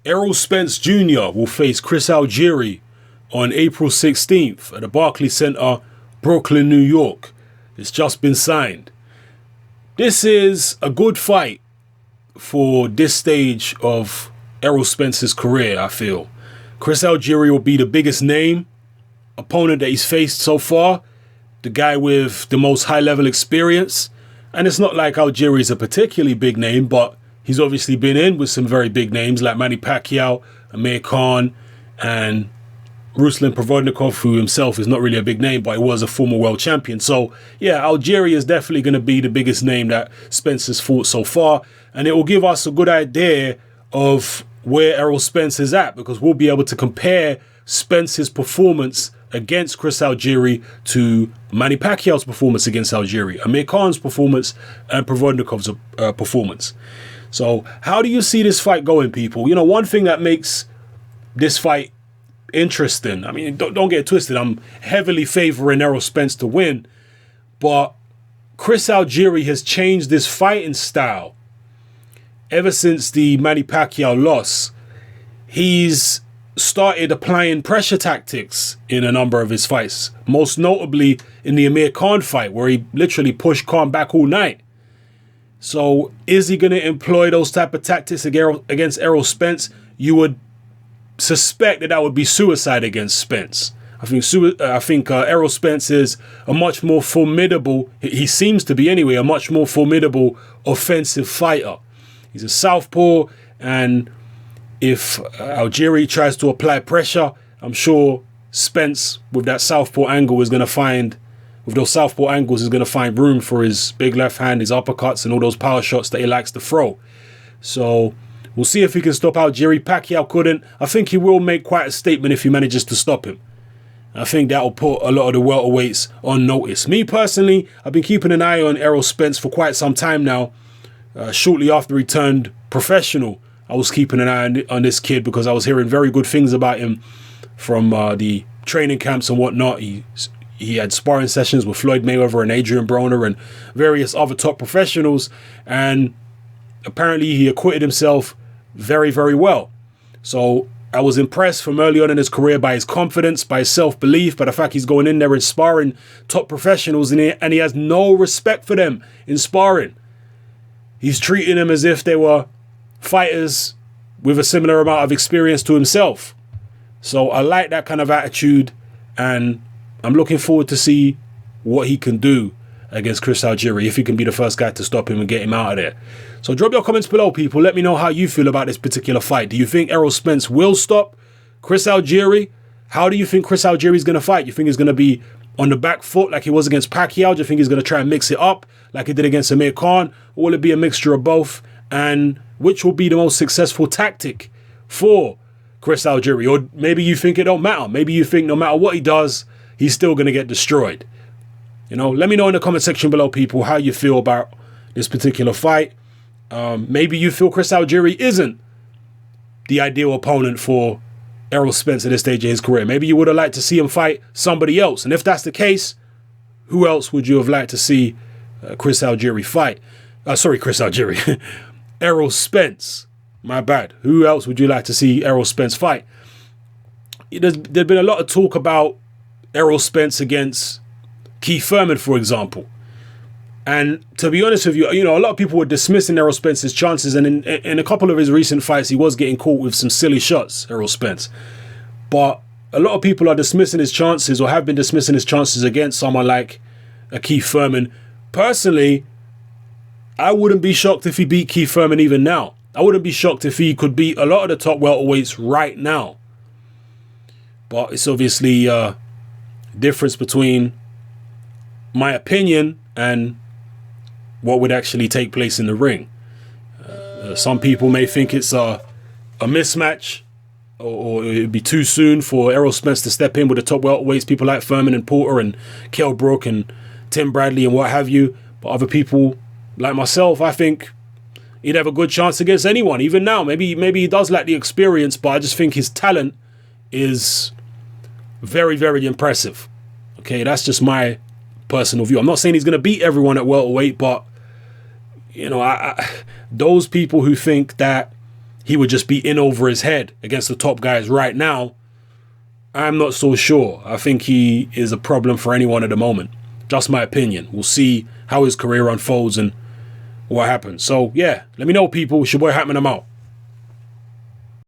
Errol Spence Jr. will face Chris Algieri on April 16th at the Barclays Center, Brooklyn, New York. It's just been signed. This is a good fight for this stage of Errol Spence's career, I feel. Chris Algieri will be the biggest name opponent that he's faced so far, the guy with the most high-level experience. And it's not like Algieri is a particularly big name, but he's obviously been in with some very big names like Manny Pacquiao, Amir Khan, and Ruslan Provodnikov, who himself is not really a big name, but he was a former world champion. So, yeah, Algieri is definitely going to be the biggest name that Spence has fought so far. And it will give us a good idea of where Errol Spence is at, because we'll be able to compare Spence's performance against Chris Algieri to Manny Pacquiao's performance against Algieri, Amir Khan's performance, and Provodnikov's performance. So how do you see this fight going, people? You know, one thing that makes this fight interesting, I mean, don't get it twisted, I'm heavily favoring Errol Spence to win, but Chris Algieri has changed this fighting style. Ever since the Manny Pacquiao loss, he's started applying pressure tactics in a number of his fights, most notably in the Amir Khan fight, where he literally pushed Khan back all night. So is he going to employ those type of tactics against Errol Spence? You would suspect that would be suicide against Spence. I think Errol Spence is a much more formidable, he seems to be anyway, a much more formidable offensive fighter. He's a southpaw, and if Algieri tries to apply pressure, I'm sure Spence, with that southpaw angle, is going to find, with those southpaw angles, is going to find room for his big left hand, his uppercuts, and all those power shots that he likes to throw. So we'll see if he can stop Algieri. Pacquiao couldn't. I think he will make quite a statement if he manages to stop him. I think that will put a lot of the welterweights on notice. Me personally, I've been keeping an eye on Errol Spence for quite some time now. Shortly after he turned professional, I was keeping an eye on this kid because I was hearing very good things about him from the training camps and whatnot. He had sparring sessions with Floyd Mayweather and Adrian Broner and various other top professionals, and apparently he acquitted himself very, very well. So I was impressed from early on in his career by his confidence, by his self-belief, by the fact he's going in there and sparring top professionals, and he has no respect for them in sparring. He's treating them as if they were fighters with a similar amount of experience to himself. So I like that kind of attitude, and I'm looking forward to see what he can do against Chris Algieri, if he can be the first guy to stop him and get him out of there. So drop your comments below, people. Let me know how you feel about this particular fight. Do you think Errol Spence will stop Chris Algieri? How do you think Chris Algieri is going to fight? You think he's going to be on the back foot like he was against Pacquiao? Do you think he's going to try and mix it up like he did against Amir Khan? Or will it be a mixture of both? And which will be the most successful tactic for Chris Algieri? Or maybe you think it don't matter. Maybe you think no matter what he does, he's still going to get destroyed. You know, let me know in the comment section below, people, how you feel about this particular fight. Maybe you feel Chris Algieri isn't the ideal opponent for Errol Spence at this stage of his career. Maybe you would have liked to see him fight somebody else. And if that's the case, who else would you have liked to see Chris Algieri fight? Chris Algieri. Errol Spence. My bad. Who else would you like to see Errol Spence fight? There's been a lot of talk about Errol Spence against Keith Thurman, for example. And to be honest with you, you know, a lot of people were dismissing Errol Spence's chances, and in a couple of his recent fights, he was getting caught with some silly shots, Errol Spence. But a lot of people are dismissing his chances, or have been dismissing his chances against someone like Keith Thurman. Personally, I wouldn't be shocked if he beat Keith Thurman even now. I wouldn't be shocked if he could beat a lot of the top welterweights right now. But it's obviously a difference between my opinion and what would actually take place in the ring. Some people may think it's a mismatch, or it would be too soon for Errol Spence to step in with the top welterweights, people like Thurman and Porter and Kell Brook and Tim Bradley and what have you. But other people like myself, I think he'd have a good chance against anyone, even now. Maybe he does lack the experience, but I just think his talent is very, very impressive. Okay, that's just my personal view. I'm not saying he's going to beat everyone at welterweight, but you know, those people who think that he would just be in over his head against the top guys right now, I'm not so sure. I think he is a problem for anyone at the moment. Just my opinion. We'll see how his career unfolds and what happens. So, yeah, let me know, people. It's your boy Hatman, I'm out.